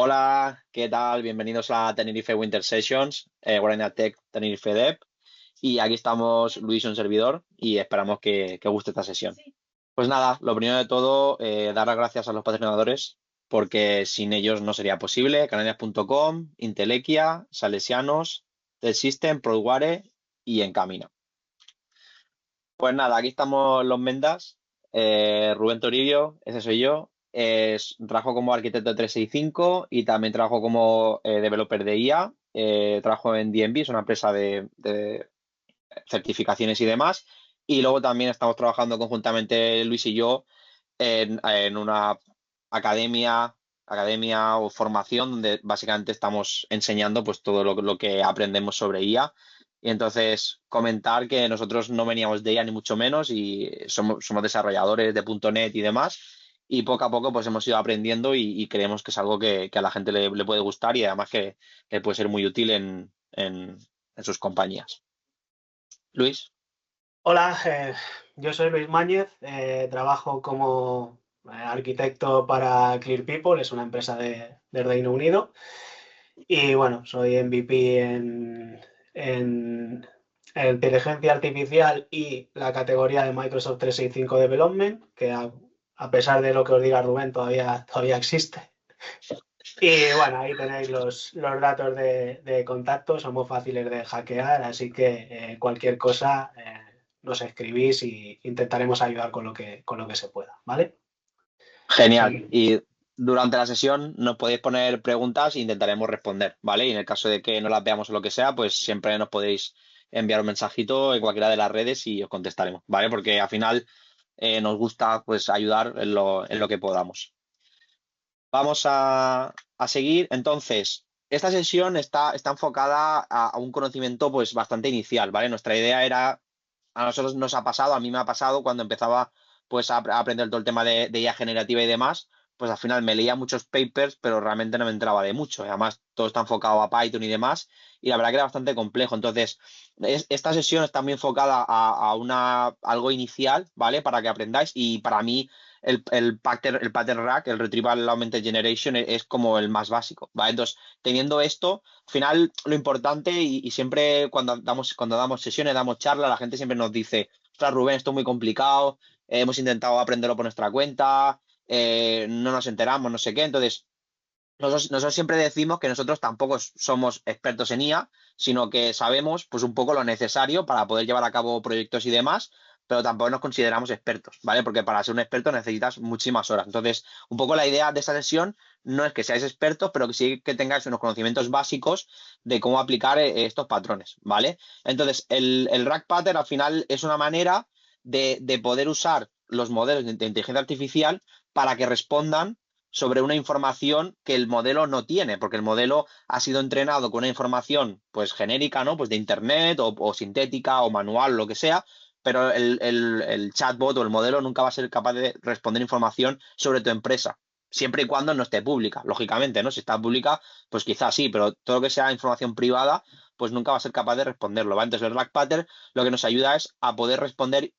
Hola, ¿qué tal? Bienvenidos a Tenerife Winter Sessions, Guardia Tech Tenerife Dev. Y aquí estamos Luis, un servidor, y esperamos que os guste esta sesión. Pues nada, lo primero de todo, dar las gracias a los patrocinadores, porque sin ellos no sería posible. Canarias.com, Intelequia, Salesianos, Tech System, Prodware y Encamina. Pues nada, aquí estamos los Mendas. Rubén Toribio, ese soy yo. Trabajo como arquitecto 365 y también trabajo como developer de IA. Trabajo en DNB, es una empresa de certificaciones y demás. Y luego también estamos trabajando conjuntamente Luis y yo en una academia, academia o formación donde básicamente estamos enseñando pues todo lo que aprendemos sobre IA. Y entonces comentar que nosotros no veníamos de IA ni mucho menos y somos desarrolladores de .NET y demás. Y poco a poco pues hemos ido aprendiendo y creemos que es algo que a la gente le puede gustar y además que puede ser muy útil en sus compañías. Luis. Hola, yo soy Luis Máñez, trabajo como arquitecto para Clear People, es una empresa de Reino Unido y bueno, soy MVP en inteligencia artificial y la categoría de Microsoft 365 Development, que a pesar de lo que os diga Rubén todavía existe. Y bueno, ahí tenéis los datos de contacto, somos fáciles de hackear, así que cualquier cosa nos escribís y intentaremos ayudar con lo que se pueda, ¿vale? Genial. Sí. Y durante la sesión nos podéis poner preguntas e intentaremos responder, ¿vale? Y en el caso de que no las veamos o lo que sea, pues siempre nos podéis enviar un mensajito en cualquiera de las redes y os contestaremos, ¿vale? Porque al final nos gusta pues ayudar en lo que podamos. Vamos a seguir. Entonces, esta sesión está enfocada a un conocimiento pues bastante inicial, ¿vale? Nuestra idea era, a nosotros nos ha pasado, a mí me ha pasado cuando empezaba pues a aprender todo el tema de IA generativa y demás, pues al final me leía muchos papers, pero realmente no me entraba de mucho. Y además, todo está enfocado a Python y demás, y la verdad que era bastante complejo. Entonces, esta sesión está muy enfocada algo inicial, ¿vale? Para que aprendáis, y para mí el pattern rack, el Retrieval Augmented Generation, es como el más básico, ¿vale? Entonces, teniendo esto, al final lo importante, y siempre cuando damos sesiones, damos charlas, la gente siempre nos dice, ostras, Rubén, esto es muy complicado, hemos intentado aprenderlo por nuestra cuenta, no nos enteramos, no sé qué. Entonces, nosotros siempre decimos que nosotros tampoco somos expertos en IA, sino que sabemos pues un poco lo necesario para poder llevar a cabo proyectos y demás, pero tampoco nos consideramos expertos, ¿vale? Porque para ser un experto necesitas muchísimas horas. Entonces, un poco la idea de esta sesión no es que seáis expertos, pero que sí que tengáis unos conocimientos básicos de cómo aplicar estos patrones, ¿vale? Entonces, el RAG Pattern al final es una manera de poder usar los modelos de inteligencia artificial para que respondan sobre una información que el modelo no tiene, porque el modelo ha sido entrenado con una información pues genérica, ¿no? Pues de internet o sintética o manual, lo que sea, pero el chatbot o el modelo nunca va a ser capaz de responder información sobre tu empresa, siempre y cuando no esté pública, lógicamente, ¿no? Si está pública, pues quizás sí, pero todo lo que sea información privada, pues nunca va a ser capaz de responderlo, ¿vale? Entonces el RAG Pattern lo que nos ayuda es a poder responder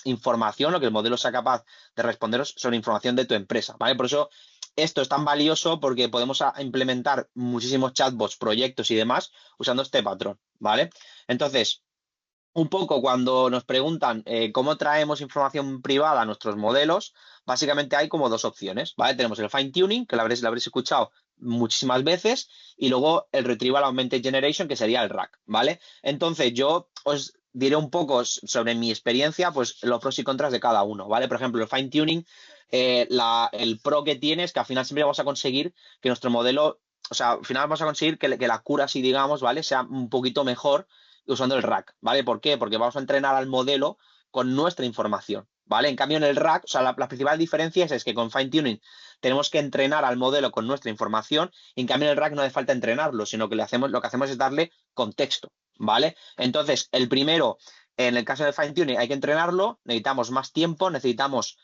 información, lo que el modelo sea capaz de responderos sobre información de tu empresa, ¿vale? Por eso esto es tan valioso, porque podemos implementar muchísimos chatbots, proyectos y demás usando este patrón, ¿vale? Entonces, un poco cuando nos preguntan cómo traemos información privada a nuestros modelos, básicamente hay como dos opciones, ¿vale? Tenemos el fine tuning, que lo habréis escuchado muchísimas veces, y luego el Retrieval Augmented Generation, que sería el RAG, ¿vale? Entonces yo os diré un poco sobre mi experiencia, pues los pros y contras de cada uno, ¿vale? Por ejemplo, el fine tuning, el pro que tiene es que al final siempre vamos a conseguir que nuestro modelo, o sea, al final vamos a conseguir que la accuracy, digamos, ¿vale? Sea un poquito mejor usando el RAG, ¿vale? ¿Por qué? Porque vamos a entrenar al modelo con nuestra información, ¿vale? En cambio, en el RAG, o sea, la principal diferencia es que con fine tuning tenemos que entrenar al modelo con nuestra información, y en cambio en el RAG no hace falta entrenarlo, sino que lo que hacemos es darle contexto, ¿vale? Entonces, el primero, en el caso del fine tuning, hay que entrenarlo, necesitamos más tiempo, necesitamos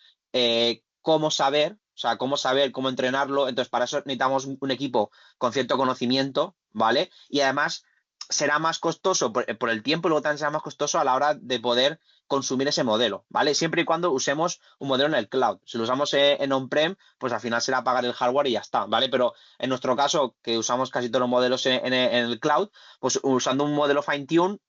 cómo saber, o sea, cómo saber, cómo entrenarlo. Entonces, para eso necesitamos un equipo con cierto conocimiento, ¿vale? Y además será más costoso por el tiempo y luego también será más costoso a la hora de poder consumir ese modelo, ¿vale? Siempre y cuando usemos un modelo en el cloud. Si lo usamos en on-prem, pues al final será pagar el hardware y ya está, ¿vale? Pero en nuestro caso, que usamos casi todos los modelos en el cloud, pues usando un modelo fine-tune,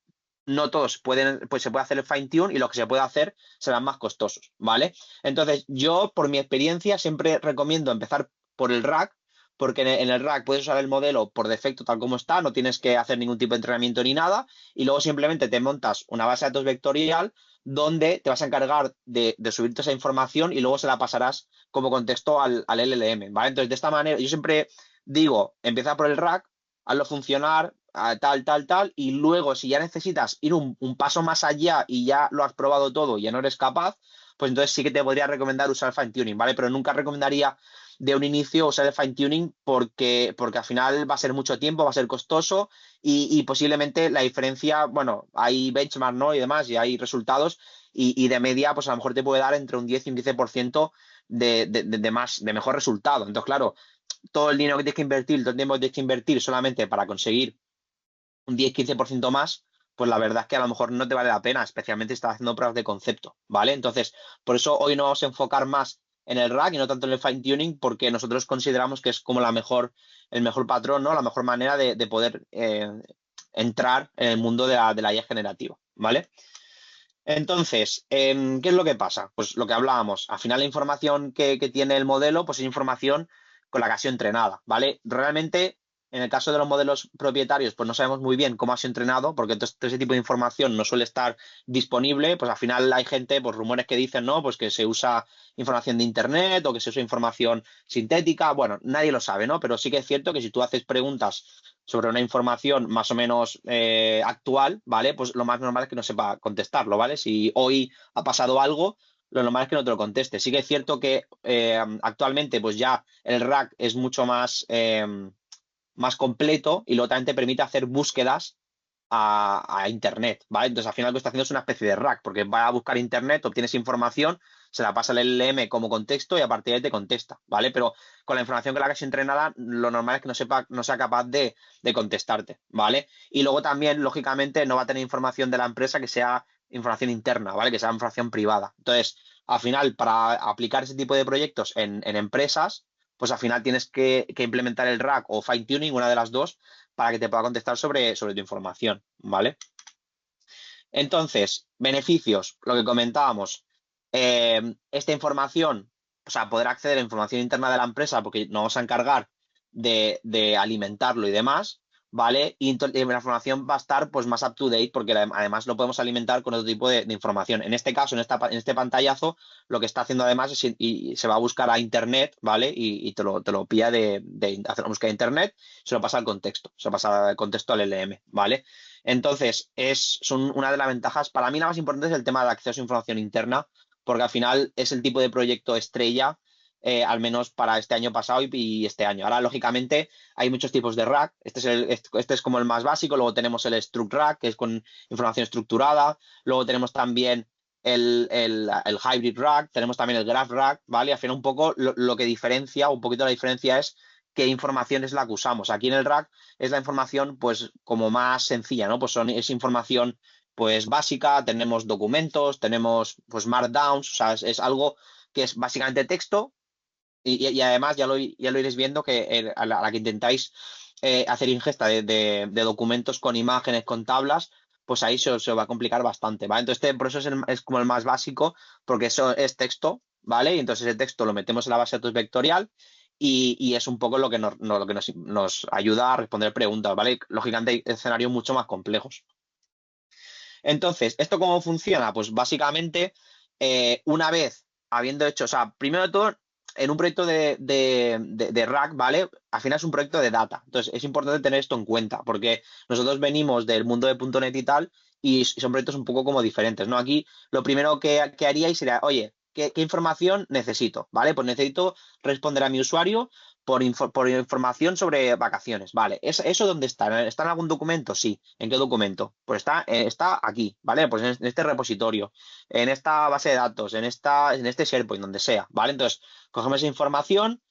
no todos pueden, pues se puede hacer el fine-tune y lo que se puede hacer serán más costosos, ¿vale? Entonces, yo, por mi experiencia, siempre recomiendo empezar por el rack, porque en el rack puedes usar el modelo por defecto tal como está, no tienes que hacer ningún tipo de entrenamiento ni nada, y luego simplemente te montas una base de datos vectorial donde te vas a encargar de subir toda esa información y luego se la pasarás como contexto al LLM, ¿vale? Entonces, de esta manera, yo siempre digo, empieza por el rack, hazlo funcionar, tal, tal, tal, y luego si ya necesitas ir un paso más allá y ya lo has probado todo y ya no eres capaz, pues entonces sí que te podría recomendar usar el fine tuning, ¿vale? Pero nunca recomendaría de un inicio usar el fine tuning porque al final va a ser mucho tiempo, va a ser costoso y posiblemente la diferencia, bueno, hay benchmark, ¿no? Y demás, y hay resultados y de media, pues a lo mejor te puede dar entre un 10 y un 15% de mejor resultado. Entonces, claro, todo el dinero que tienes que invertir, todo el tiempo que tienes que invertir solamente para conseguir un 10-15% más, pues la verdad es que a lo mejor no te vale la pena, especialmente si estás haciendo pruebas de concepto, ¿vale? Entonces, por eso hoy nos vamos a enfocar más en el rack y no tanto en el fine tuning, porque nosotros consideramos que es como el mejor patrón, ¿no? La mejor manera de poder entrar en el mundo de la IA generativa, ¿vale? Entonces, ¿qué es lo que pasa? Pues lo que hablábamos, al final la información que tiene el modelo, pues es información con la que ha sido entrenada, ¿vale? Realmente, en el caso de los modelos propietarios, pues no sabemos muy bien cómo ha sido entrenado, porque todo ese tipo de información no suele estar disponible, pues al final hay gente, pues rumores que dicen, ¿no? Pues que se usa información de Internet o que se usa información sintética, bueno, nadie lo sabe, ¿no? Pero sí que es cierto que si tú haces preguntas sobre una información más o menos actual, ¿vale? Pues lo más normal es que no sepa contestarlo, ¿vale? Si hoy ha pasado algo, lo normal es que no te lo conteste. Sí que es cierto que actualmente pues ya el rack es mucho más completo y luego también te permite hacer búsquedas a Internet, ¿vale? Entonces al final lo que está haciendo es una especie de rack, porque va a buscar Internet, obtienes información, se la pasa al LLM como contexto y a partir de ahí te contesta, ¿vale? Pero con la información con la que es entrenada, lo normal es que no sea capaz de contestarte, ¿vale? Y luego también, lógicamente, no va a tener información de la empresa que sea información interna, ¿vale? Que sea información privada. Entonces, al final, para aplicar ese tipo de proyectos en empresas, pues al final tienes que implementar el rack o fine tuning, una de las dos, para que te pueda contestar sobre tu información, ¿vale? Entonces, beneficios, lo que comentábamos, esta información, o sea, poder acceder a información interna de la empresa porque nos vamos a encargar de alimentarlo y demás, ¿vale? Y la información va a estar pues más up to date porque además lo podemos alimentar con otro tipo de información. En este caso, en este pantallazo, lo que está haciendo además es y se va a buscar a internet, ¿vale? Y te lo pilla de hacer una búsqueda de internet, se lo pasa al contexto, se lo pasa al contexto al LM, ¿vale? Entonces, son una de las ventajas. Para mí la más importante es el tema de acceso a información interna, porque al final es el tipo de proyecto estrella, al menos para este año pasado y este año. Ahora, lógicamente, hay muchos tipos de rack. Este es como el más básico. Luego tenemos el Struct Rack, que es con información estructurada. Luego tenemos también el Hybrid Rack. Tenemos también el Graph Rack, ¿vale? Al final, un poco lo que diferencia, un poquito la diferencia es qué información es la que usamos. Aquí en el rack es la información pues como más sencilla, ¿no? Pues es información pues básica, tenemos documentos, tenemos pues markdowns, o sea, es algo que es básicamente texto y además ya lo iréis viendo que a la que intentáis hacer ingesta de documentos con imágenes, con tablas, pues ahí se os va a complicar bastante, ¿vale? Entonces, por eso es como el más básico, porque eso es texto, ¿vale? Y entonces ese texto lo metemos en la base de datos vectorial y es un poco lo que nos ayuda a responder preguntas, ¿vale? Lógicamente hay escenarios mucho más complejos. Entonces, ¿esto cómo funciona? Pues básicamente, una vez habiendo hecho, o sea, primero de todo, en un proyecto de rack, ¿vale? Al final es un proyecto de data. Entonces, es importante tener esto en cuenta, porque nosotros venimos del mundo de .NET y tal, y son proyectos un poco como diferentes, ¿no? Aquí lo primero que haríais sería, oye, ¿qué información necesito? ¿Vale? Pues necesito responder a mi usuario por información sobre vacaciones. Vale, ¿eso dónde está? ¿Está en algún documento? Sí. ¿En qué documento? Pues está aquí, ¿vale? Pues en este repositorio, en esta base de datos, en este SharePoint, donde sea, ¿vale? Entonces, cogemos esa información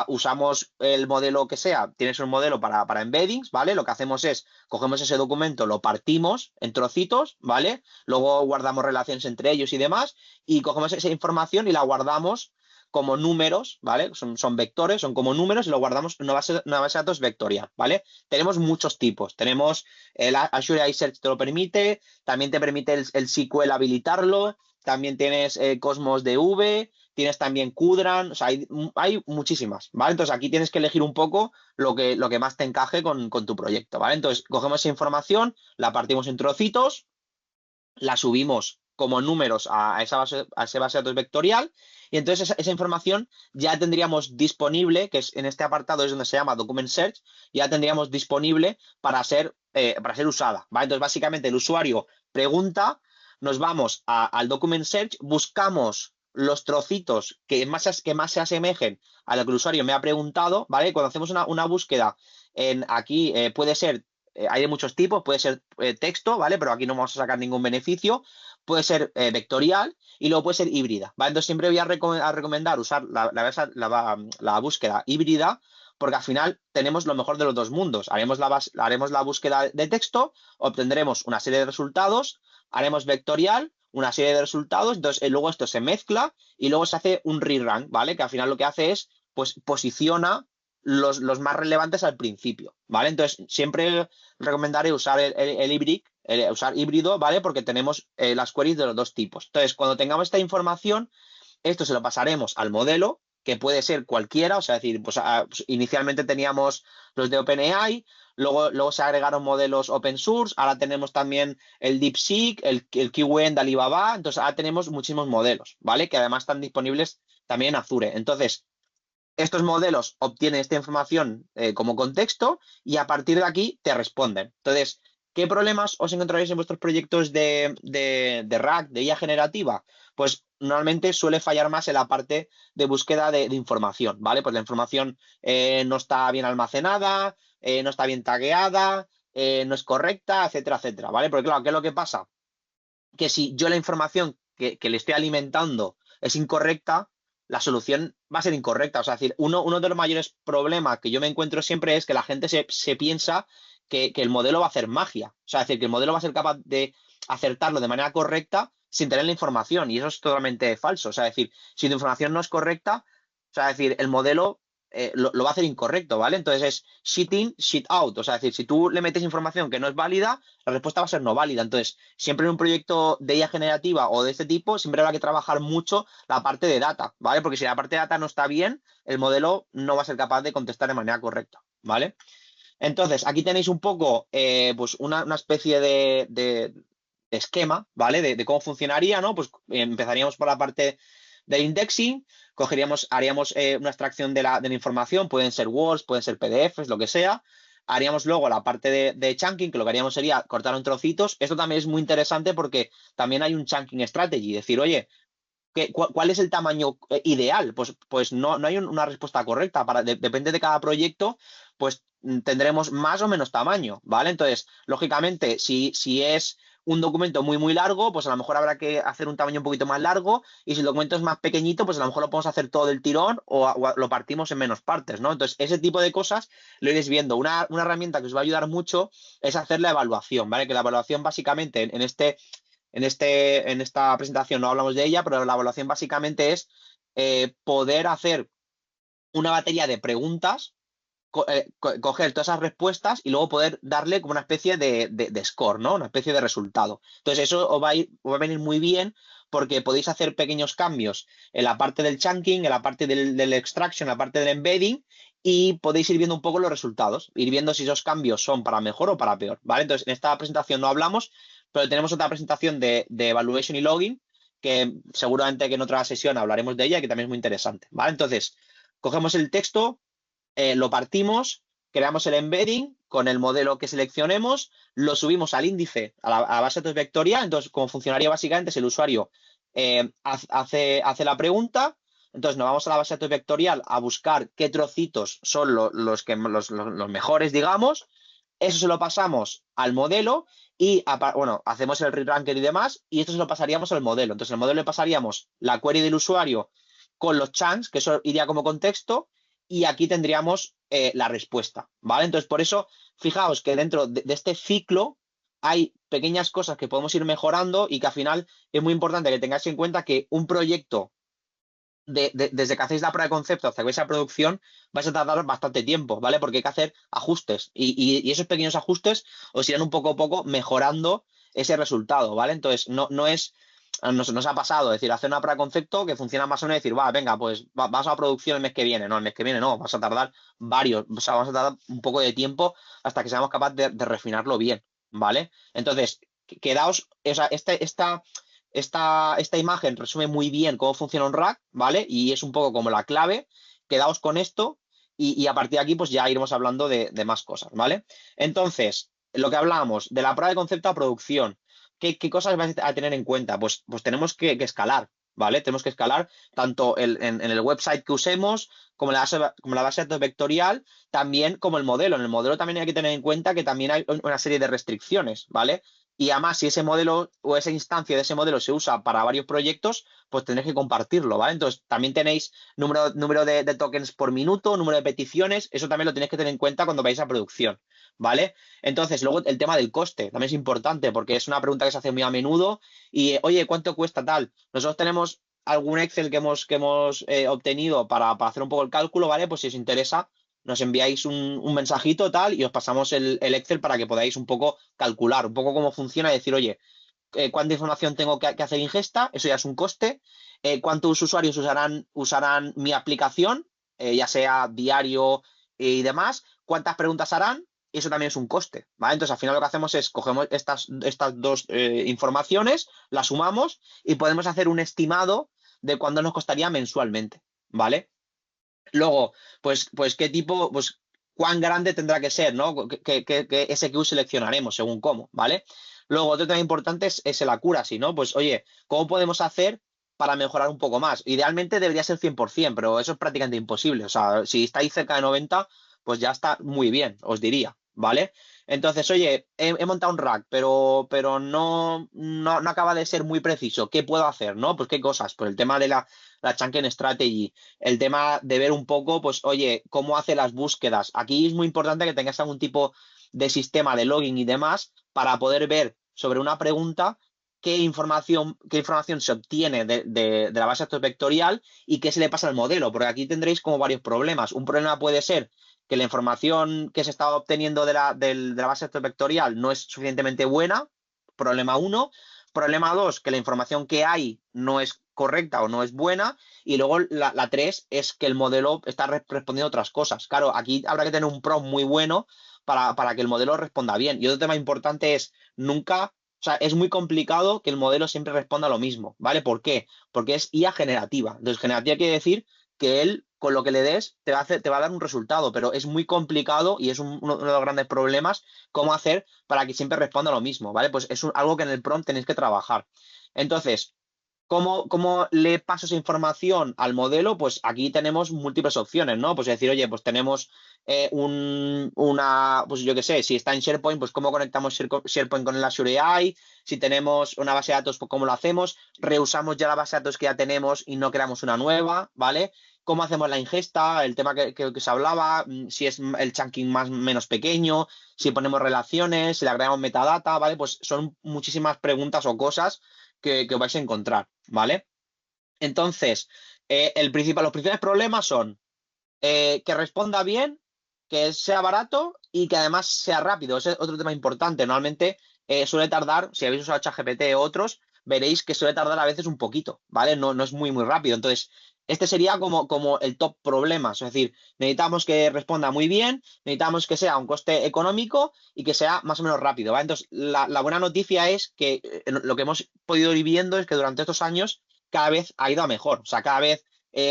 usamos el modelo que sea, tienes un modelo para embeddings, ¿vale? Lo que hacemos es, cogemos ese documento, lo partimos en trocitos, ¿vale? Luego guardamos relaciones entre ellos y demás, y cogemos esa información y la guardamos como números, ¿vale? Son vectores, son como números y lo guardamos en una base de datos vectorial, ¿vale? Tenemos muchos tipos. Tenemos el Azure iSearch te lo permite, también te permite el SQL habilitarlo, también tienes Cosmos DB, tienes también Qdran, o sea, hay muchísimas, ¿vale? Entonces aquí tienes que elegir un poco lo que más te encaje con tu proyecto, ¿vale? Entonces cogemos esa información, la partimos en trocitos, la subimos como números a esa base de datos vectorial y entonces esa información ya tendríamos disponible, que es en este apartado es donde se llama Document Search, ya tendríamos disponible para ser usada, ¿vale? Entonces básicamente el usuario pregunta, nos vamos al Document Search, buscamos los trocitos que más se asemejen a lo que el usuario me ha preguntado, ¿vale? Cuando hacemos una búsqueda aquí puede ser hay de muchos tipos, puede ser texto, ¿vale? Pero aquí no vamos a sacar ningún beneficio. Puede ser vectorial y luego puede ser híbrida, ¿vale? Entonces siempre voy a recomendar usar la búsqueda híbrida porque al final tenemos lo mejor de los dos mundos. Haremos la búsqueda de texto, obtendremos una serie de resultados, haremos vectorial, una serie de resultados, entonces luego esto se mezcla y luego se hace un rerank, ¿vale? Que al final lo que hace es, pues, posiciona los más relevantes al principio, ¿vale? Entonces, siempre recomendaré usar el híbrido, usar híbrido, ¿vale? Porque tenemos las queries de los dos tipos. Entonces, cuando tengamos esta información, esto se lo pasaremos al modelo, que puede ser cualquiera, o sea, decir, pues inicialmente teníamos los de OpenAI, luego se agregaron modelos open source, ahora tenemos también el DeepSeek, el Kiwen de Alibaba, entonces ahora tenemos muchísimos modelos, ¿vale? Que además están disponibles también en Azure. Entonces, estos modelos obtienen esta información como contexto y a partir de aquí te responden. Entonces, ¿qué problemas os encontraréis en vuestros proyectos de RAG, de IA generativa? Pues normalmente suele fallar más en la parte de búsqueda de información, ¿vale? Pues la información no está bien almacenada, no está bien tagueada, no es correcta, etcétera, etcétera, ¿vale? Porque claro, ¿qué es lo que pasa? Que si yo la información que le estoy alimentando es incorrecta, la solución va a ser incorrecta. O sea, es decir, uno de los mayores problemas que yo me encuentro siempre es que la gente se piensa que el modelo va a hacer magia. O sea, es decir, que el modelo va a ser capaz de acertarlo de manera correcta sin tener la información. Y eso es totalmente falso. O sea, es decir, si tu información no es correcta, o sea, es decir, el modelo lo va a hacer incorrecto, ¿vale? Entonces es shit in, shit out. O sea, es decir, si tú le metes información que no es válida, la respuesta va a ser no válida. Entonces, siempre en un proyecto de IA generativa o de este tipo, siempre habrá que trabajar mucho la parte de data, ¿vale? Porque si la parte de data no está bien, el modelo no va a ser capaz de contestar de manera correcta, ¿vale? Entonces, aquí tenéis un poco, pues una especie de esquema, ¿vale? De cómo funcionaría, ¿no? Pues empezaríamos por la parte del indexing, haríamos una extracción de la información, pueden ser Words, pueden ser PDFs, lo que sea. Haríamos luego la parte de chunking, que lo que haríamos sería cortar en trocitos. Esto también es muy interesante porque también hay un chunking strategy, decir, oye, ¿cuál es el tamaño ideal? Pues no hay una respuesta correcta. Depende de cada proyecto, pues tendremos más o menos tamaño, ¿vale? Entonces, lógicamente, si es un documento muy, muy largo, pues a lo mejor habrá que hacer un tamaño un poquito más largo, y si el documento es más pequeñito, pues a lo mejor lo podemos hacer todo del tirón o lo partimos en menos partes, ¿no? Entonces, ese tipo de cosas lo iréis viendo. Una herramienta que os va a ayudar mucho es hacer la evaluación, ¿vale? Que la evaluación básicamente en esta presentación no hablamos de ella, pero la evaluación básicamente es poder hacer una batería de preguntas, coger todas esas respuestas y luego poder darle como una especie de score, ¿no? Una especie de resultado. Entonces, eso os va a venir muy bien porque podéis hacer pequeños cambios en la parte del chunking, en la parte del extraction, en la parte del embedding, y podéis ir viendo un poco los resultados, ir viendo si esos cambios son para mejor o para peor, ¿vale? Entonces, en esta presentación no hablamos, pero tenemos otra presentación de evaluation y logging, que seguramente que en otra sesión hablaremos de ella, que también es muy interesante, ¿vale? Entonces, cogemos el texto, lo partimos, creamos el embedding con el modelo que seleccionemos, lo subimos al índice, a la base de datos vectorial. Entonces, como funcionaría básicamente es el usuario hace la pregunta, entonces nos vamos a la base de datos vectorial a buscar qué trocitos son los mejores, digamos, eso se lo pasamos al modelo y, bueno, hacemos el re-ranker y demás, y esto se lo pasaríamos al modelo. Entonces, al modelo le pasaríamos la query del usuario con los chunks, que eso iría como contexto, y aquí tendríamos la respuesta, ¿vale? Entonces, por eso, fijaos que dentro de este ciclo hay pequeñas cosas que podemos ir mejorando y que al final es muy importante que tengáis en cuenta que un proyecto desde que hacéis la prueba de concepto hasta que vais a producción, vais a tardar bastante tiempo, ¿vale? Porque hay que hacer ajustes y esos pequeños ajustes os irán un poco a poco mejorando ese resultado, ¿vale? Entonces, no es, nos ha pasado, es decir, hacer una prueba de concepto que funciona más o menos y decir, va, venga, pues vas a producción el mes que viene. No, el mes que viene no, vas a tardar o sea, vamos a tardar un poco de tiempo hasta que seamos capaces de refinarlo bien, ¿vale? Entonces, quedaos, o sea, esta imagen resume muy bien cómo funciona un rack, ¿vale? Y es un poco como la clave. Quedaos con esto y a partir de aquí pues ya iremos hablando de más cosas, ¿vale? Entonces, lo que hablábamos de la prueba de concepto a producción, ¿qué cosas vais a tener en cuenta? Pues tenemos que escalar, ¿vale? Tenemos que escalar tanto en el website que usemos como la base de datos vectorial, también como el modelo. En el modelo también hay que tener en cuenta que también hay una serie de restricciones, ¿vale? Y además, si ese modelo o esa instancia de ese modelo se usa para varios proyectos, pues tendréis que compartirlo, ¿vale? Entonces, también tenéis número de tokens por minuto, número de peticiones, eso también lo tenéis que tener en cuenta cuando vais a producción, ¿vale? Entonces, luego el tema del coste también es importante porque es una pregunta que se hace muy a menudo y, oye, ¿cuánto cuesta tal? Nosotros tenemos algún Excel que hemos obtenido para hacer un poco el cálculo, ¿vale? Pues si os interesa, nos enviáis un mensajito tal y os pasamos el Excel para que podáis un poco calcular, un poco cómo funciona y decir, oye, cuánta información tengo que hacer ingesta, eso ya es un coste, cuántos usuarios usarán mi aplicación, ya sea diario y demás, cuántas preguntas harán, eso también es un coste, ¿vale? Entonces, al final lo que hacemos es cogemos estas dos informaciones, las sumamos y podemos hacer un estimado de cuánto nos costaría mensualmente, ¿vale? Luego, pues qué tipo, pues cuán grande tendrá que ser, ¿no? ¿Qué SKU seleccionaremos según cómo, ¿vale? Luego, otro tema importante es el accuracy, ¿no? Pues, oye, ¿cómo podemos hacer para mejorar un poco más? Idealmente debería ser 100%, pero eso es prácticamente imposible. O sea, si estáis cerca de 90, pues ya está muy bien, os diría, ¿vale? Entonces, oye, he montado un rack, pero no acaba de ser muy preciso. ¿Qué puedo hacer, no? Pues qué cosas. Pues el tema de la chunking strategy, el tema de ver un poco, pues, oye, cómo hace las búsquedas. Aquí es muy importante que tengas algún tipo de sistema de login y demás para poder ver sobre una pregunta qué información se obtiene de la base de datos vectorial y qué se le pasa al modelo, porque aquí tendréis como varios problemas. Un problema puede ser que la información que se está obteniendo de la base de datos vectorial no es suficientemente buena, problema uno. Problema dos, que la información que hay no es correcta o no es buena. Y luego la tres es que el modelo está respondiendo a otras cosas. Claro, aquí habrá que tener un prompt muy bueno para que el modelo responda bien. Y otro tema importante es nunca, o sea, es muy complicado que el modelo siempre responda lo mismo, ¿vale? ¿Por qué? Porque es IA generativa. Entonces, generativa quiere decir que él, con lo que le des, te va a dar un resultado, pero es muy complicado y es uno de los grandes problemas cómo hacer para que siempre responda lo mismo, ¿vale? Pues es algo que en el prompt tenéis que trabajar. Entonces, ¿cómo le paso esa información al modelo? Pues aquí tenemos múltiples opciones, ¿no? Pues decir, oye, pues tenemos pues yo qué sé, si está en SharePoint, pues cómo conectamos SharePoint con el Azure AI, si tenemos una base de datos, pues cómo lo hacemos, reusamos ya la base de datos que ya tenemos y no creamos una nueva, ¿vale? ¿Cómo hacemos la ingesta? El tema que se hablaba, si es el chunking más menos pequeño, si ponemos relaciones, si le agregamos metadata, ¿vale? Pues son muchísimas preguntas o cosas que os vais a encontrar, ¿vale? Entonces, los principales problemas son que responda bien, que sea barato y que además sea rápido. Ese es otro tema importante. Normalmente suele tardar, si habéis usado ChatGPT o otros, veréis que suele tardar a veces un poquito, ¿vale? No es muy rápido. Entonces, este sería como el top problema. Es decir, necesitamos que responda muy bien, necesitamos que sea a un coste económico y que sea más o menos rápido, ¿vale? Entonces, la buena noticia es que lo que hemos podido ir viendo es que durante estos años cada vez ha ido a mejor. O sea, cada vez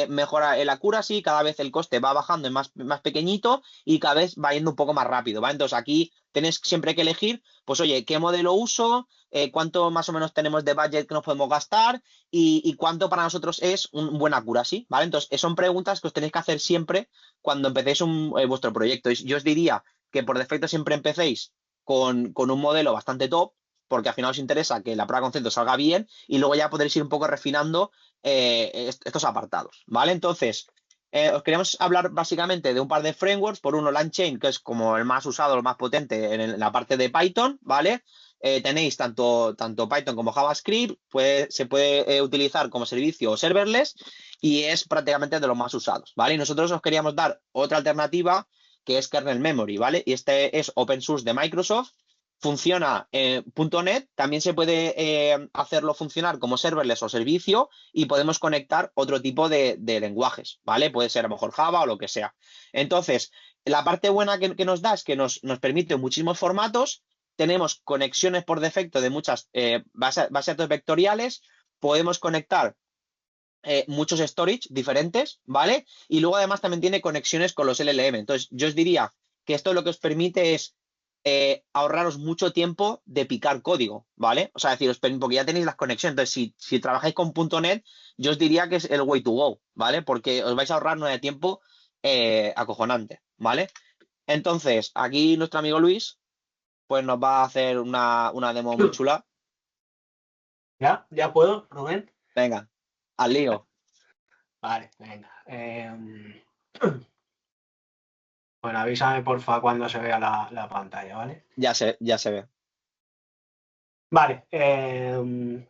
mejora el accuracy, cada vez el coste va bajando en más pequeñito y cada vez va yendo un poco más rápido, ¿va? Entonces aquí tenéis siempre que elegir, pues oye, ¿qué modelo uso? ¿Cuánto más o menos tenemos de budget que nos podemos gastar? Y cuánto para nosotros es un buen accuracy, ¿vale? Entonces son preguntas que os tenéis que hacer siempre cuando empecéis vuestro proyecto. Yo os diría que por defecto siempre empecéis con un modelo bastante top, porque al final os interesa que la prueba de concepto salga bien y luego ya podréis ir un poco refinando estos apartados, ¿vale? Entonces, Os queríamos hablar básicamente de un par de frameworks. Por uno, LangChain, que es como el más usado, el más potente en la parte de Python, ¿vale? Tenéis tanto Python como JavaScript, se puede utilizar como servicio serverless y es prácticamente de los más usados, ¿vale? Y nosotros os queríamos dar otra alternativa que es kernel memory, ¿vale? Y este es open source de Microsoft. Funciona en .NET, también se puede hacerlo funcionar como serverless o servicio y podemos conectar otro tipo de lenguajes, ¿vale? Puede ser a lo mejor Java o lo que sea. Entonces, la parte buena que nos da es que nos permite muchísimos formatos, tenemos conexiones por defecto de muchas bases de datos vectoriales, podemos conectar muchos storage diferentes, ¿vale? Y luego además también tiene conexiones con los LLM. Entonces, yo os diría que esto lo que os permite es ahorraros mucho tiempo de picar código, ¿vale? O sea, deciros, porque ya tenéis las conexiones. Entonces, si trabajáis con .NET, yo os diría que es el way to go, ¿vale? Porque os vais a ahorrar una de tiempo acojonante, ¿vale? Entonces, aquí nuestro amigo Luis, pues nos va a hacer una demo muy chula. ¿Ya? ¿Ya puedo, Rubén? Venga, al lío. Vale, venga. Bueno, avísame porfa cuando se vea la pantalla, ¿vale? Ya se ve. Vale,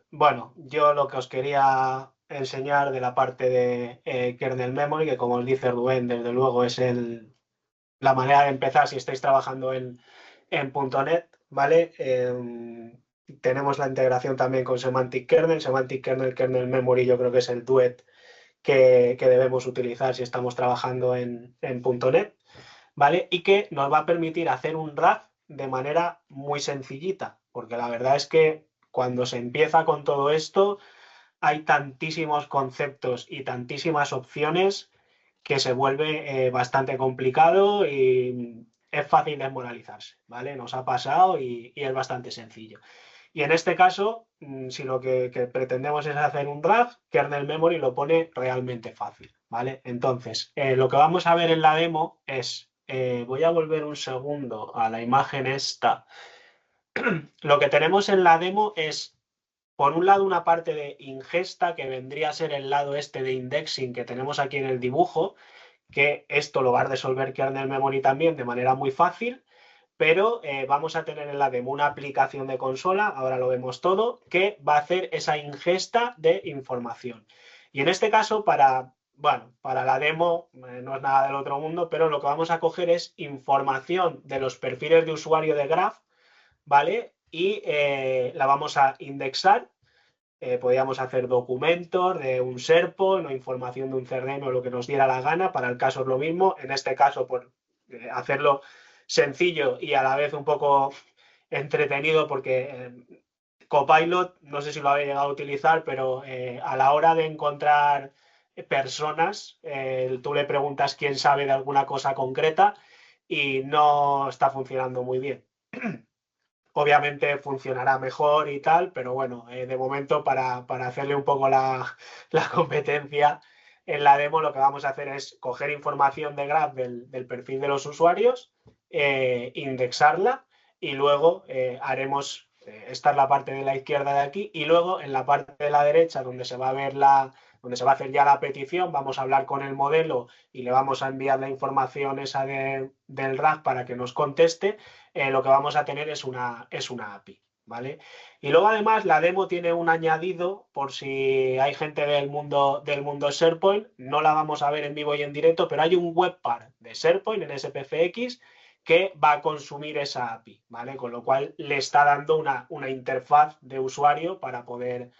bueno, yo lo que os quería enseñar de la parte de kernel memory, que como os dice Rubén, desde luego es la manera de empezar si estáis trabajando en .NET, ¿vale? Tenemos la integración también con Semantic Kernel. Semantic Kernel, Kernel Memory, yo creo que es el duet que debemos utilizar si estamos trabajando en .NET, ¿vale? Y que nos va a permitir hacer un RAG de manera muy sencillita, porque la verdad es que cuando se empieza con todo esto hay tantísimos conceptos y tantísimas opciones que se vuelve bastante complicado y es fácil desmoralizarse, ¿vale? Nos ha pasado y es bastante sencillo. Y en este caso, si lo que pretendemos es hacer un RAG, kernel memory lo pone realmente fácil, ¿vale? Entonces, lo que vamos a ver en la demo es, voy a volver un segundo a la imagen esta. Lo que tenemos en la demo es, por un lado, una parte de ingesta, que vendría a ser el lado este de indexing que tenemos aquí en el dibujo, que esto lo va a resolver kernel memory también de manera muy fácil, pero vamos a tener en la demo una aplicación de consola, ahora lo vemos todo, que va a hacer esa ingesta de información. Y en este caso, bueno, para la demo no es nada del otro mundo, pero lo que vamos a coger es información de los perfiles de usuario de Graph, ¿vale? Y la vamos a indexar. Podíamos hacer documentos de un SERPON o información de un CRM o lo que nos diera la gana. Para el caso es lo mismo. En este caso, por hacerlo sencillo y a la vez un poco entretenido, porque Copilot, no sé si lo había llegado a utilizar, pero a la hora de encontrar personas, tú le preguntas quién sabe de alguna cosa concreta y no está funcionando muy bien. Obviamente funcionará mejor y tal, pero bueno, de momento para hacerle un poco la competencia en la demo, lo que vamos a hacer es coger información de Graph del perfil de los usuarios, indexarla y luego haremos, esta es la parte de la izquierda de aquí, y luego en la parte de la derecha donde se va a ver donde se va a hacer ya la petición, vamos a hablar con el modelo y le vamos a enviar la información esa del RAG para que nos conteste. Lo que vamos a tener es una API, ¿vale? Y luego además la demo tiene un añadido por si hay gente del mundo SharePoint, no la vamos a ver en vivo y en directo, pero hay un webpack de SharePoint en SPFX que va a consumir esa API, ¿vale? Con lo cual le está dando una interfaz de usuario para poder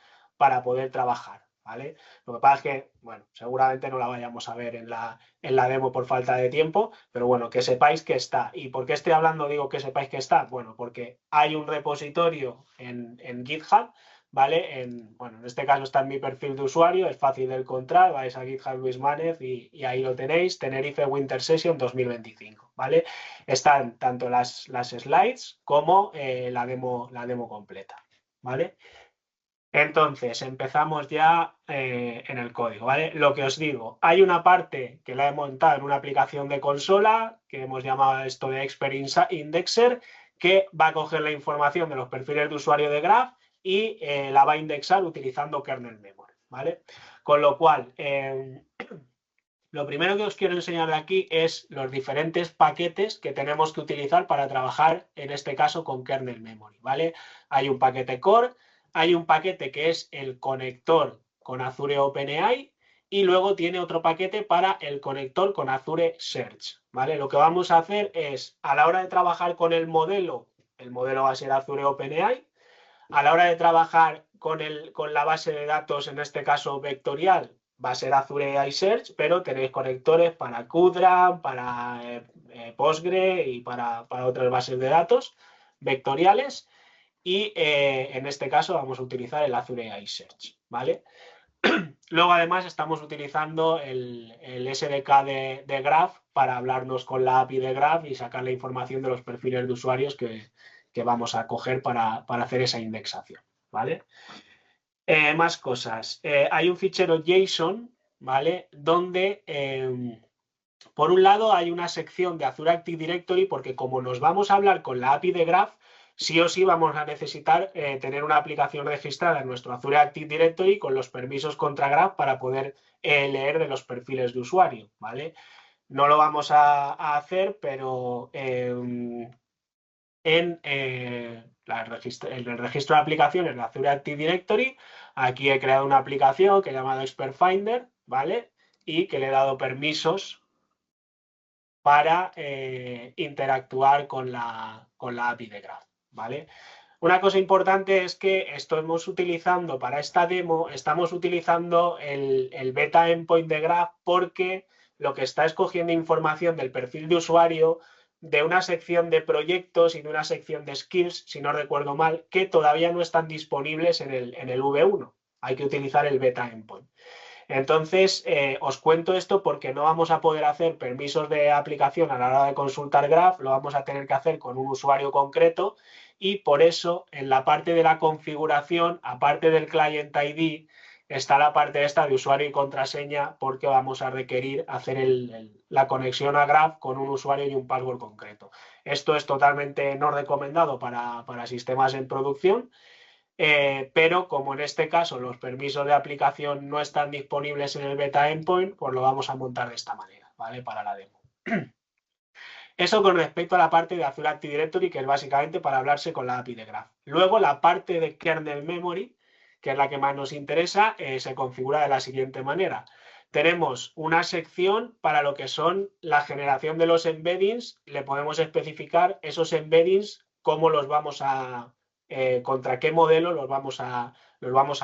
trabajar, ¿vale? Lo que pasa es que, bueno, seguramente no la vayamos a ver en la demo por falta de tiempo, pero bueno, que sepáis que está. ¿Y por qué estoy hablando, digo que sepáis que está? Bueno, porque hay un repositorio en GitHub, ¿vale? Bueno, en este caso está en mi perfil de usuario, es fácil de encontrar, vais a GitHub Luis Mánez y ahí lo tenéis, Tenerife Winter Session 2025, ¿vale? Están tanto las slides como la demo completa, ¿vale? Entonces, empezamos ya en el código, ¿vale? Lo que os digo, hay una parte que la he montado en una aplicación de consola, que hemos llamado esto de Experience Indexer, que va a coger la información de los perfiles de usuario de Graph y la va a indexar utilizando kernel memory, ¿vale? Con lo cual, lo primero que os quiero enseñar de aquí es los diferentes paquetes que tenemos que utilizar para trabajar, en este caso, con kernel memory, ¿vale? Hay un paquete core, hay un paquete que es el conector con Azure OpenAI y luego tiene otro paquete para el conector con Azure Search, ¿vale? Lo que vamos a hacer es, a la hora de trabajar con el modelo va a ser Azure OpenAI. A la hora de trabajar con la base de datos, en este caso vectorial, va a ser Azure AI Search, pero tenéis conectores para CUDRAM, para Postgre y para otras bases de datos vectoriales. Y en este caso vamos a utilizar el Azure AI Search, ¿vale? Luego, además, estamos utilizando el SDK de Graph para hablarnos con la API de Graph y sacar la información de los perfiles de usuarios que vamos a coger para hacer esa indexación, ¿vale? Más cosas. Hay un fichero JSON, ¿vale? Donde, por un lado, hay una sección de Azure Active Directory porque como nos vamos a hablar con la API de Graph, sí o sí vamos a necesitar tener una aplicación registrada en nuestro Azure Active Directory con los permisos contra Graph para poder leer de los perfiles de usuario, ¿vale? No lo vamos a hacer, pero en el registro de aplicaciones de Azure Active Directory, aquí he creado una aplicación que he llamado Expert Finder, ¿vale? Y que le he dado permisos para interactuar con la API de Graph, ¿vale? Una cosa importante es que estamos utilizando para esta demo, estamos utilizando el beta endpoint de Graph porque lo que está es cogiendo información del perfil de usuario de una sección de proyectos y de una sección de skills, si no recuerdo mal, que todavía no están disponibles en el V1. Hay que utilizar el beta endpoint. Entonces, os cuento esto porque no vamos a poder hacer permisos de aplicación a la hora de consultar Graph, lo vamos a tener que hacer con un usuario concreto y por eso en la parte de la configuración, aparte del Client ID, está la parte esta de usuario y contraseña porque vamos a requerir hacer la conexión a Graph con un usuario y un password concreto. Esto es totalmente no recomendado para sistemas en producción. Pero como en este caso los permisos de aplicación no están disponibles en el beta endpoint, pues lo vamos a montar de esta manera, ¿vale? Para la demo. Eso con respecto a la parte de Azure Active Directory, que es básicamente para hablarse con la API de Graph. Luego la parte de kernel memory, que es la que más nos interesa, se configura de la siguiente manera. Tenemos una sección para lo que son la generación de los embeddings, le podemos especificar esos embeddings, cómo los vamos a, contra qué modelo los vamos a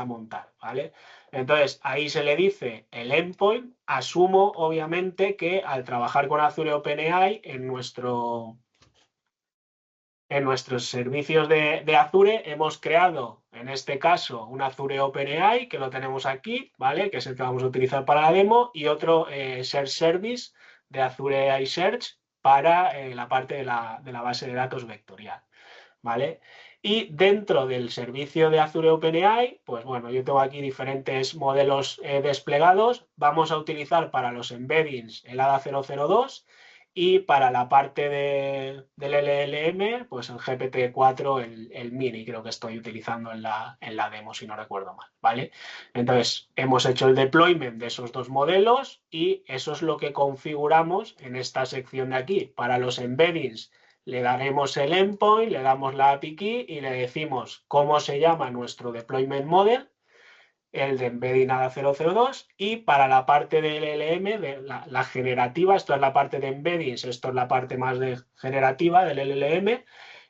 montar, ¿vale? Entonces, ahí se le dice el endpoint. Asumo, obviamente, que al trabajar con Azure OpenAI en nuestros servicios de Azure hemos creado, en este caso, un Azure OpenAI, que lo tenemos aquí, ¿vale? Que es el que vamos a utilizar para la demo, y otro Search Service de Azure AI Search para la parte de la base de datos vectorial, ¿vale? Y dentro del servicio de Azure OpenAI, pues bueno, yo tengo aquí diferentes modelos desplegados. Vamos a utilizar para los embeddings el ADA 002 y para la parte del LLM, pues el GPT-4, el mini, creo que estoy utilizando en la demo, si no recuerdo mal, ¿vale? Entonces, hemos hecho el deployment de esos dos modelos y eso es lo que configuramos en esta sección de aquí. Para los embeddings, le daremos el endpoint, le damos la API key y le decimos cómo se llama nuestro deployment model, el de embedding ADA 002, y para la parte del LLM, de la generativa, esto es la parte de embeddings, esto es la parte más generativa del LLM,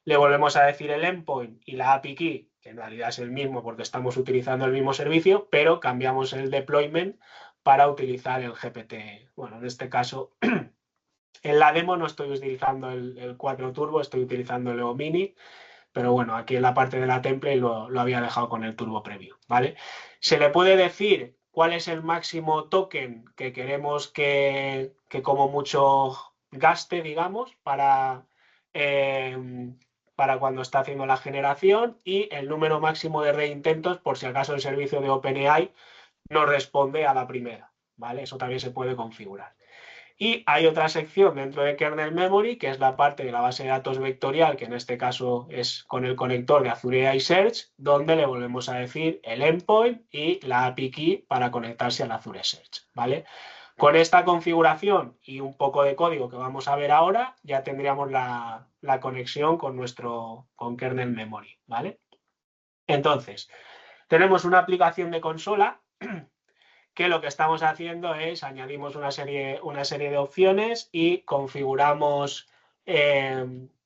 le volvemos a decir el endpoint y la API key, que en realidad es el mismo porque estamos utilizando el mismo servicio, pero cambiamos el deployment para utilizar el GPT. Bueno, en este caso... En la demo no estoy utilizando el 4 Turbo, estoy utilizando el Evo Mini, pero bueno, aquí en la parte de la template lo había dejado con el Turbo Preview, ¿vale? Se le puede decir cuál es el máximo token que queremos que como mucho gaste, digamos, para cuando está haciendo la generación y el número máximo de reintentos por si acaso el servicio de OpenAI no responde a la primera, ¿vale? Eso también se puede configurar. Y hay otra sección dentro de kernel memory, que es la parte de la base de datos vectorial, que en este caso es con el conector de Azure AI Search, donde le volvemos a decir el endpoint y la API key para conectarse al Azure Search, ¿vale? Con esta configuración y un poco de código que vamos a ver ahora, ya tendríamos la conexión con kernel memory, ¿vale? Entonces, tenemos una aplicación de consola que lo que estamos haciendo es añadimos una serie de opciones y configuramos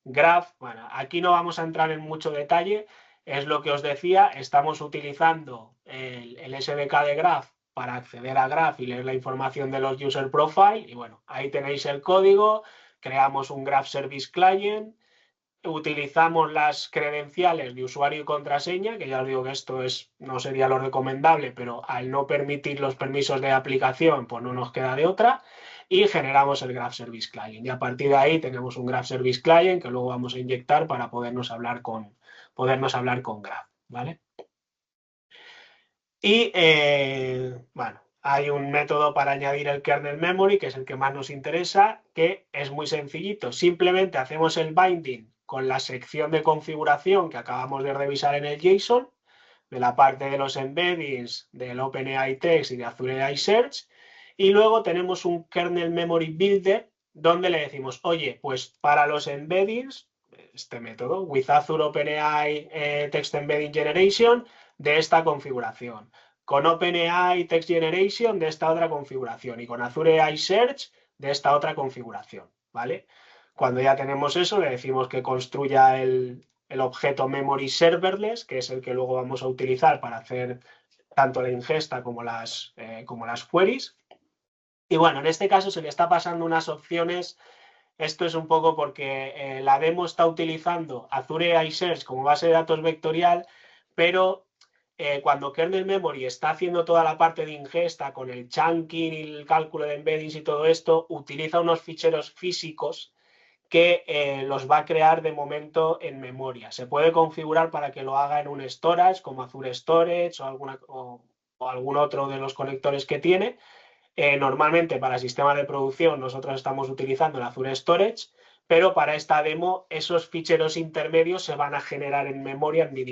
graph. Bueno, aquí no vamos a entrar en mucho detalle, es lo que os decía, estamos utilizando el SDK de graph para acceder a graph y leer la información de los user profile y bueno, ahí tenéis el código, creamos un graph service client, utilizamos las credenciales de usuario y contraseña, que ya os digo que esto no sería lo recomendable, pero al no permitir los permisos de aplicación, pues no nos queda de otra, y generamos el Graph Service Client. Y a partir de ahí tenemos un Graph Service Client que luego vamos a inyectar para podernos hablar con Graph, ¿vale? Y bueno, hay un método para añadir el kernel memory, que es el que más nos interesa, que es muy sencillito. Simplemente hacemos el binding con la sección de configuración que acabamos de revisar en el JSON, de la parte de los embeddings, del OpenAI Text y de Azure AI Search, y luego tenemos un kernel memory builder donde le decimos, oye, pues para los embeddings, este método, with Azure OpenAI Text Embedding Generation, de esta configuración, con OpenAI Text Generation de esta otra configuración y con Azure AI Search de esta otra configuración, ¿vale? Cuando ya tenemos eso, le decimos que construya el objeto memory serverless, que es el que luego vamos a utilizar para hacer tanto la ingesta como las queries. Y bueno, en este caso se le está pasando unas opciones. Esto es un poco porque la demo está utilizando Azure AI Search como base de datos vectorial, pero cuando kernel memory está haciendo toda la parte de ingesta con el chunking y el cálculo de embeddings y todo esto, utiliza unos ficheros físicos que los va a crear de momento en memoria. Se puede configurar para que lo haga en un storage como Azure Storage o algún otro de los conectores que tiene. Normalmente para sistemas de producción nosotros estamos utilizando el Azure Storage, pero para esta demo esos ficheros intermedios se van a generar en memoria en mi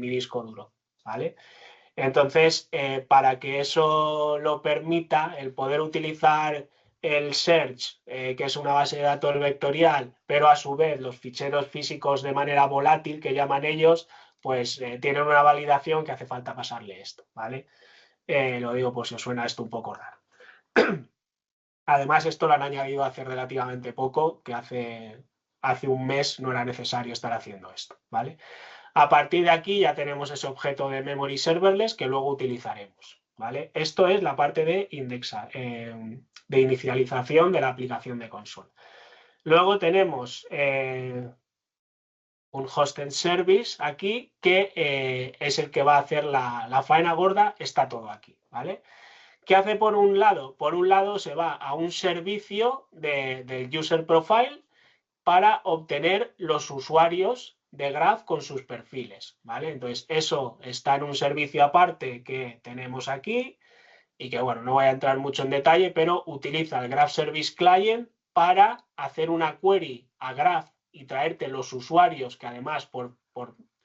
disco duro, ¿vale? Entonces, para que eso lo permita, el poder utilizar el search, que es una base de datos vectorial, pero a su vez los ficheros físicos de manera volátil, que llaman ellos, pues tienen una validación que hace falta pasarle esto, ¿vale? Lo digo por si os suena esto un poco raro. Además, esto lo han añadido hace relativamente poco, que hace un mes no era necesario estar haciendo esto, ¿vale? A partir de aquí ya tenemos ese objeto de memory serverless que luego utilizaremos, ¿vale? Esto es la parte de de inicialización de la aplicación de consola. Luego tenemos un hosted service aquí que es el que va a hacer la faena gorda, está todo aquí, ¿vale? ¿Qué hace por un lado? Por un lado se va a un servicio del user profile para obtener los usuarios de Graph con sus perfiles, ¿vale? Entonces, eso está en un servicio aparte que tenemos aquí y que, bueno, no voy a entrar mucho en detalle, pero utiliza el Graph Service Client para hacer una query a Graph y traerte los usuarios que además, por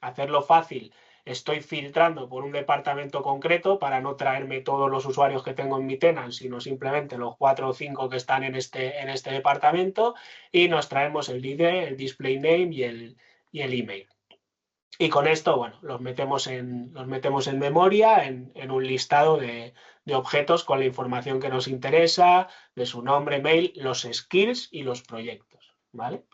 hacerlo fácil, estoy filtrando por un departamento concreto para no traerme todos los usuarios que tengo en mi tenant, sino simplemente los 4 o 5 que están en este departamento y nos traemos el ID, el display name y el email. Y con esto, bueno, los metemos en memoria en un listado de objetos con la información que nos interesa, de su nombre, mail, los skills y los proyectos, ¿vale?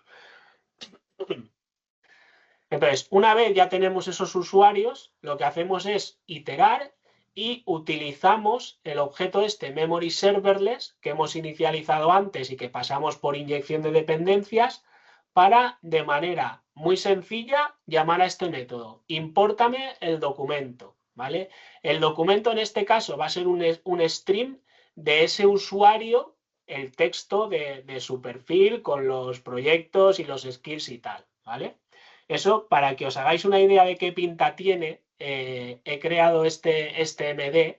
Entonces, una vez ya tenemos esos usuarios, lo que hacemos es iterar y utilizamos el objeto memory serverless que hemos inicializado antes y que pasamos por inyección de dependencias para, de manera muy sencilla, llamar a este método. Impórtame el documento, ¿vale? El documento en este caso va a ser un stream de ese usuario, el texto de su perfil con los proyectos y los skills y tal, ¿vale? Eso, para que os hagáis una idea de qué pinta tiene, he creado este MD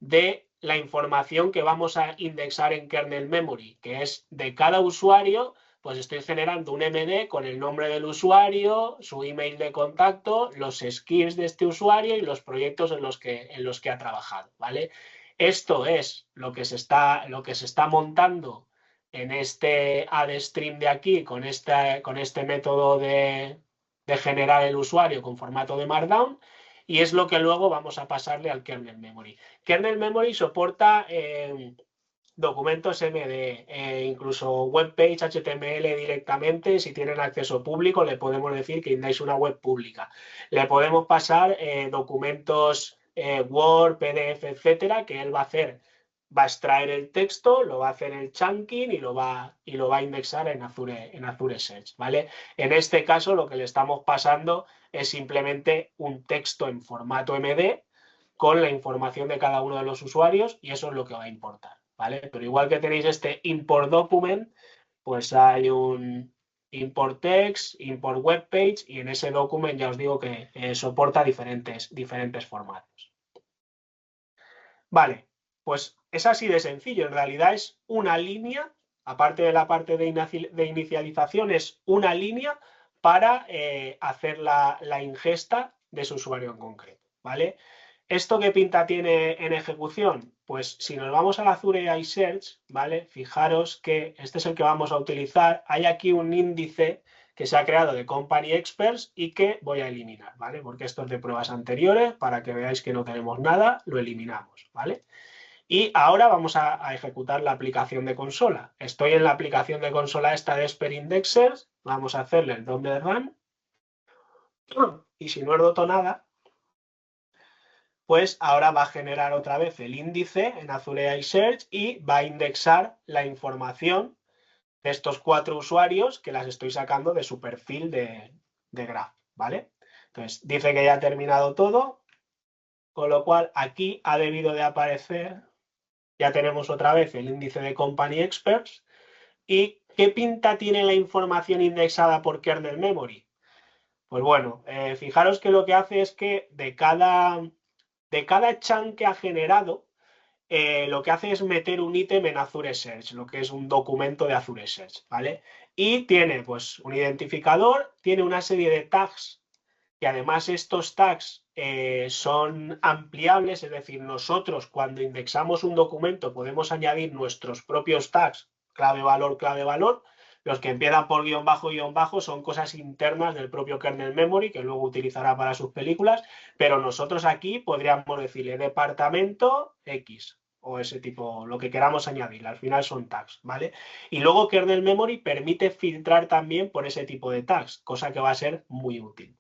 de la información que vamos a indexar en kernel memory, que es de cada usuario, pues estoy generando un MD con el nombre del usuario, su email de contacto, los skills de este usuario y los proyectos en los que ha trabajado, ¿vale? Esto es lo que se está montando en este add-stream de aquí con este método de generar el usuario con formato de Markdown, y es lo que luego vamos a pasarle al kernel memory. Kernel memory soporta documentos MD, incluso webpage HTML directamente. Si tienen acceso público, le podemos decir que index una web pública. Le podemos pasar documentos Word, PDF, etcétera, que él va a extraer el texto, lo va a hacer el chunking y lo va a indexar en Azure Search, ¿vale? En este caso, lo que le estamos pasando es simplemente un texto en formato MD con la información de cada uno de los usuarios, y eso es lo que va a importar, ¿vale? Pero igual que tenéis este import document, pues hay un import text, import web page, y en ese document ya os digo que soporta diferentes formatos. Vale, pues es así de sencillo. En realidad es una línea, aparte de la parte de inicialización, es una línea para hacer la ingesta de ese usuario en concreto, ¿vale? ¿Esto qué pinta tiene en ejecución? Pues si nos vamos al Azure AI Search, ¿vale? Fijaros que este es el que vamos a utilizar. Hay aquí un índice que se ha creado de Company Experts y que voy a eliminar, ¿vale? Porque esto es de pruebas anteriores, para que veáis que no tenemos nada, lo eliminamos, ¿vale? Y ahora vamos a ejecutar la aplicación de consola. Estoy en la aplicación de consola esta de Esper Indexers, vamos a hacerle el double run, y si no he roto nada, pues ahora va a generar otra vez el índice en Azure AI Search y va a indexar la información de estos 4 usuarios que las estoy sacando de su perfil de Graph, ¿vale? Entonces, dice que ya ha terminado todo, con lo cual aquí ha debido de aparecer, ya tenemos otra vez el índice de Company Experts. ¿Y qué pinta tiene la información indexada por kernel memory? Pues bueno, fijaros que lo que hace es que de cada chunk que ha generado, lo que hace es meter un ítem en Azure Search, lo que es un documento de Azure Search, ¿vale? Y tiene pues un identificador, tiene una serie de tags, y además estos tags son ampliables, es decir, nosotros cuando indexamos un documento podemos añadir nuestros propios tags, clave valor. Los que empiezan por guión bajo son cosas internas del propio kernel memory que luego utilizará para sus películas, pero nosotros aquí podríamos decirle departamento X o ese tipo, lo que queramos añadir, al final son tags, ¿vale? Y luego kernel memory permite filtrar también por ese tipo de tags, cosa que va a ser muy útil.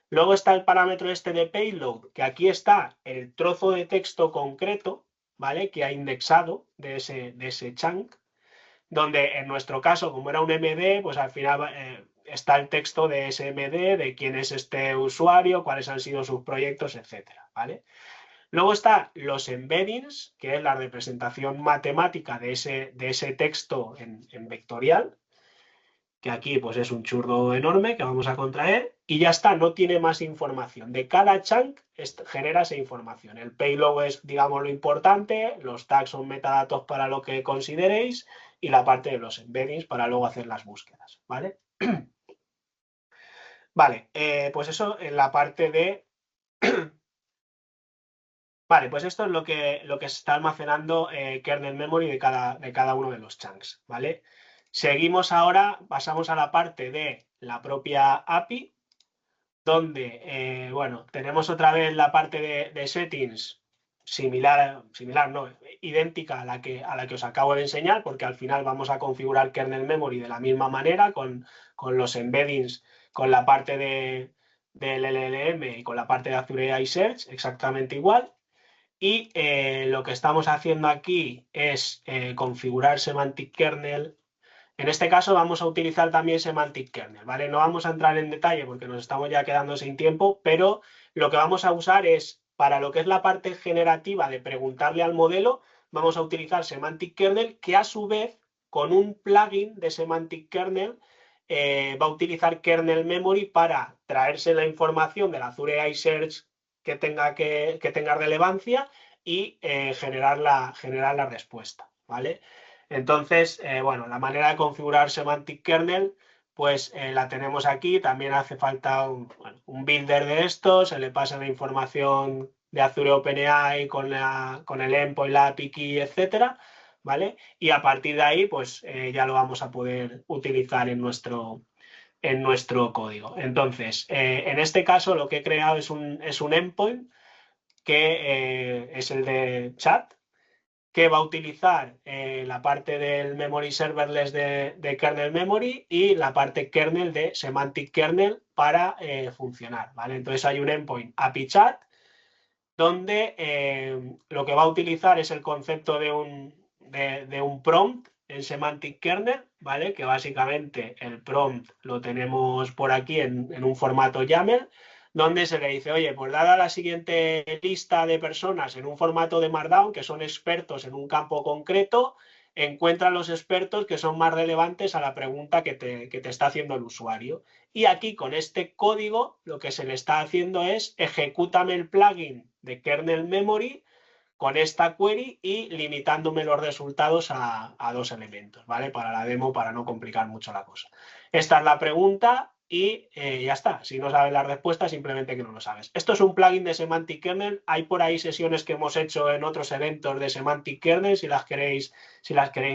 Luego está el parámetro este de payload, que aquí está el trozo de texto concreto, ¿vale? Que ha indexado de ese chunk, donde en nuestro caso, como era un MD, pues al final está el texto de ese MD, de quién es este usuario, cuáles han sido sus proyectos, etcétera, ¿vale? Luego está los embeddings, que es la representación matemática de ese texto en vectorial, que aquí pues es un churro enorme que vamos a contraer, y ya está, no tiene más información. De cada chunk genera esa información. El payload es, digamos, lo importante, los tags son metadatos para lo que consideréis, y la parte de los embeddings para luego hacer las búsquedas, ¿vale? Vale, pues eso en la parte de... Vale, pues esto es lo que se está almacenando kernel memory de cada uno de los chunks, ¿vale? Seguimos ahora, pasamos a la parte de la propia API, donde, bueno, tenemos otra vez la parte de settings similar no, idéntica a la que os acabo de enseñar, porque al final vamos a configurar kernel memory de la misma manera, con los embeddings, con la parte del LLM y con la parte de Azure AI Search, exactamente igual. Y lo que estamos haciendo aquí es configurar semantic kernel. En este caso vamos a utilizar también semantic kernel, ¿vale? No vamos a entrar en detalle porque nos estamos ya quedando sin tiempo, pero lo que vamos a usar es, para lo que es la parte generativa de preguntarle al modelo, vamos a utilizar semantic kernel, que a su vez, con un plugin de semantic kernel, va a utilizar kernel memory para traerse la información del Azure AI Search que tenga relevancia y generar la respuesta, ¿vale? Entonces, bueno, la manera de configurar semantic kernel, pues la tenemos aquí. También hace falta un builder de esto, se le pasa la información Azure OpenAI con el endpoint, la API key, etcétera, ¿vale? Y a partir de ahí, pues ya lo vamos a poder utilizar en nuestro código. Entonces, en este caso lo que he creado es un endpoint que es el de chat, que va a utilizar la parte del memory serverless de kernel memory y la parte kernel de semantic kernel para funcionar, ¿vale? Entonces hay un endpoint API chat donde lo que va a utilizar es el concepto de un prompt en semantic kernel, ¿vale? Que básicamente el prompt lo tenemos por aquí en un formato YAML, donde se le dice, oye, pues dada la siguiente lista de personas en un formato de Markdown que son expertos en un campo concreto, encuentra los expertos que son más relevantes a la pregunta que te está haciendo el usuario. Y aquí con este código lo que se le está haciendo es ejecútame el plugin de kernel memory con esta query y limitándome los resultados a dos elementos, ¿vale? Para la demo, para no complicar mucho la cosa. Esta es la pregunta y ya está. Si no sabes la respuesta, simplemente que no lo sabes. Esto es un plugin de Semantic Kernel. Hay por ahí sesiones que hemos hecho en otros eventos de Semantic Kernel. Si las queréis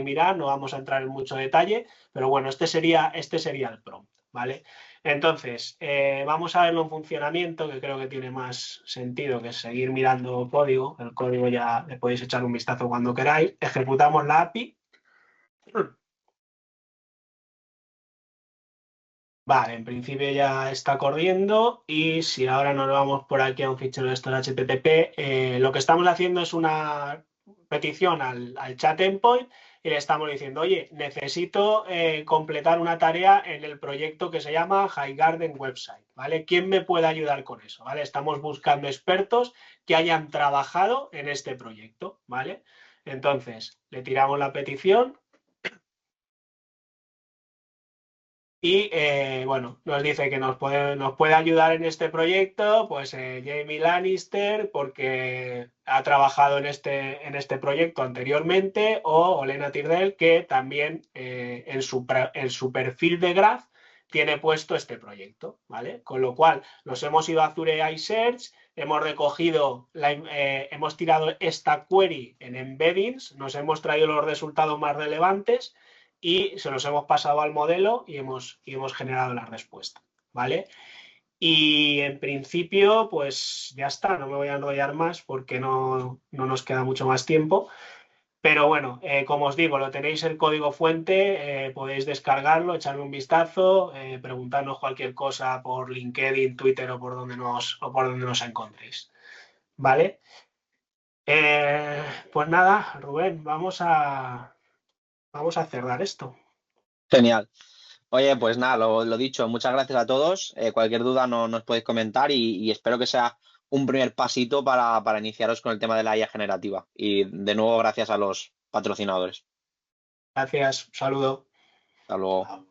mirar, no vamos a entrar en mucho detalle, pero bueno, este sería el prompt, ¿vale? Entonces, vamos a verlo en funcionamiento, que creo que tiene más sentido que seguir mirando código. El código ya le podéis echar un vistazo cuando queráis. Ejecutamos la API. Vale, en principio ya está corriendo y si ahora nos vamos por aquí a un fichero de esto de HTTP, lo que estamos haciendo es una petición al chat endpoint y le estamos diciendo, oye, necesito completar una tarea en el proyecto que se llama Highgarden Website, ¿vale? ¿Quién me puede ayudar con eso? ¿Vale? Estamos buscando expertos que hayan trabajado en este proyecto, ¿vale? Entonces, le tiramos la petición. Y bueno, nos dice que nos puede ayudar en este proyecto, pues Jamie Lannister, porque ha trabajado en este proyecto anteriormente, o Olena Tyrell, que también en su perfil de Graph tiene puesto este proyecto, ¿vale? Con lo cual, nos hemos ido a Azure iSearch, hemos recogido, hemos tirado esta query en embeddings, nos hemos traído los resultados más relevantes y se los hemos pasado al modelo y hemos generado la respuesta, ¿vale? Y en principio, pues ya está, no me voy a enrollar más porque no nos queda mucho más tiempo. Pero bueno, como os digo, lo tenéis el código fuente, podéis descargarlo, echarle un vistazo, preguntarnos cualquier cosa por LinkedIn, Twitter o por donde nos encontréis. ¿Vale? Pues nada, Rubén, vamos a cerrar esto. Genial. Oye, pues nada, lo dicho, muchas gracias a todos. Cualquier duda nos podéis comentar y espero que sea un primer pasito para iniciaros con el tema de la IA generativa. Y de nuevo, gracias a los patrocinadores. Gracias, un saludo. Hasta luego.